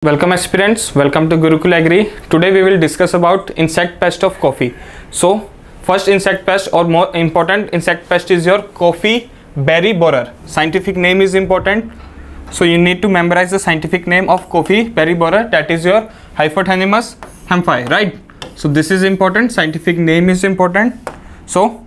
Welcome aspirants, welcome to Gurukul Agri. Today we will discuss about insect pest of coffee. So first insect pest or more important insect pest is your coffee berry borer. Scientific name is important. So you need to memorize the scientific name of coffee berry borer, that is your Hypothenemus hamphi, right? So this is important, scientific name is important. So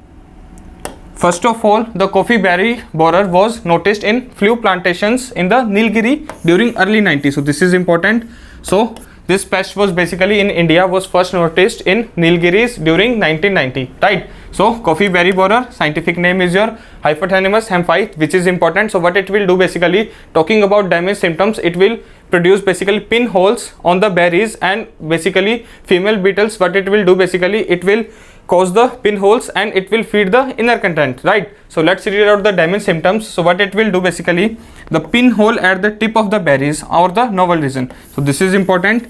first of all, the coffee berry borer was noticed in few plantations in the Nilgiri during early 90s. So this is important. So this pest was basically in India, was first noticed in Nilgiris during 1990, right? So coffee berry borer, scientific name is your Hypothenemus hamphi, which is important. So what it will do basically, talking about damage symptoms, it will produce basically pinholes on the berries, and basically female beetles, what it will do basically, it will cause the pinholes and it will feed the inner content, right? So let's read out the damage symptoms. So what it will do basically, the pinhole at the tip of the berries or the novel region. So this is important.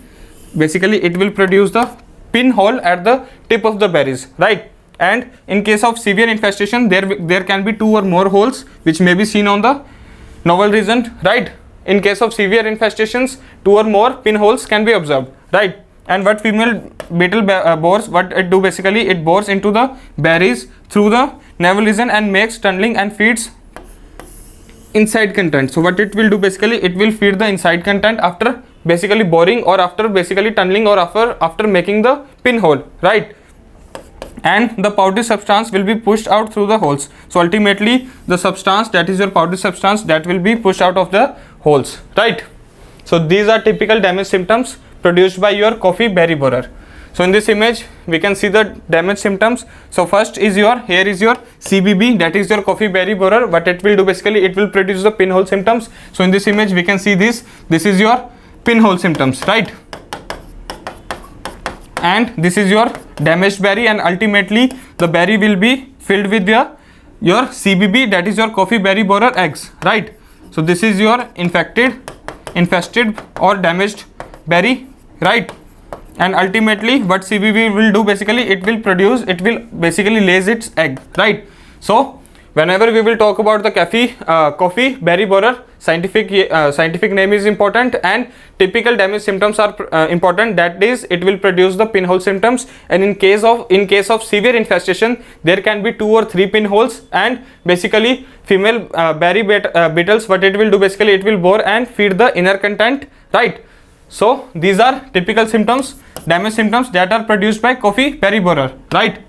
Basically it will produce the pinhole at the tip of the berries, right? And in case of severe infestation, there can be 2 or more holes which may be seen on the novel region, right? In case of severe infestations, 2 or more pinholes can be observed, right? And what female beetle bores, what it do basically, it bores into the berries through the navel region and makes tunneling and feeds inside content. So what it will do basically, it will feed the inside content after basically boring or after basically tunneling or after making the pinhole, right? And the powdery substance will be pushed out through the holes. So ultimately the substance, that is your powdery substance, that will be pushed out of the holes, right? So these are typical damage symptoms produced by your coffee berry borer. So in this image we can see the damage symptoms. So first is your, here is your CBB, that is your coffee berry borer. What it will do basically, it will produce the pinhole symptoms. So in this image we can see this is your pinhole symptoms, right? And this is your damaged berry, and ultimately the berry will be filled with your CBB, that is your coffee berry borer eggs, right? So this is your infested or damaged berry, right? And ultimately what CBB will do basically, it will basically lays its egg, right? So whenever we will talk about the coffee berry borer, scientific name is important and typical damage symptoms are important, that is it will produce the pinhole symptoms. And in case of severe infestation, there can be 2 or 3 pinholes, and basically female berry beetles, what it will do basically, it will bore and feed the inner content, right? So these are typical symptoms, damage symptoms that are produced by coffee berry borer, right?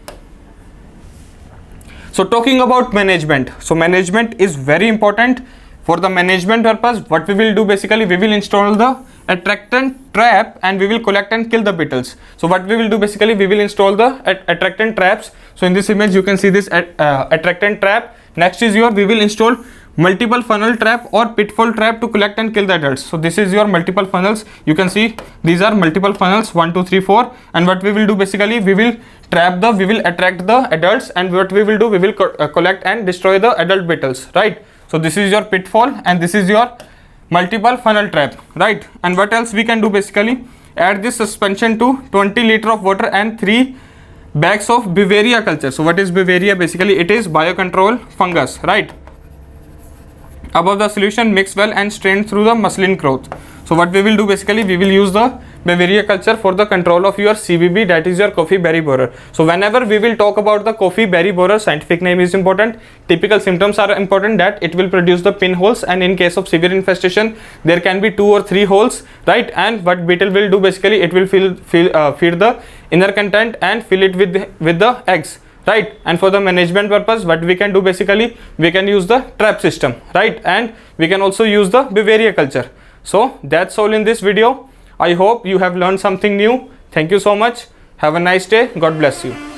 So talking about management, so management is very important. For the management purpose, what we will do basically, we will install the attractant trap and we will collect and kill the beetles. So what we will do basically, we will install the attractant traps. So in this image you can see this attractant trap. Next is your, we will install multiple funnel trap or pitfall trap to collect and kill the adults. So this is your multiple funnels. You can see these are multiple funnels, 1 2 3 4. And what we will do basically, we will attract the adults, and what we will do, we will collect and destroy the adult beetles, right? So this is your pitfall and this is your multiple funnel trap, right? And what else we can do basically, add this suspension to 20 liter of water and 3 bags of Beauveria culture. So what is Beauveria basically, it is biocontrol fungus, right? Above the solution, mix well and strain through the muslin cloth. So what we will do basically, we will use the Beauveria culture for the control of your CBB, that is your coffee berry borer. So whenever we will talk about the coffee berry borer, scientific name is important, typical symptoms are important, that it will produce the pinholes, and in case of severe infestation there can be 2 or 3 holes, right? And what beetle will do basically, it will feed the inner content and fill it with the eggs, right? And for the management purpose, what we can do basically, we can use the trap system, right? And we can also use the Beauveria culture. So that's all in this video. I hope you have learned something new. Thank you so much. Have a nice day. God bless you.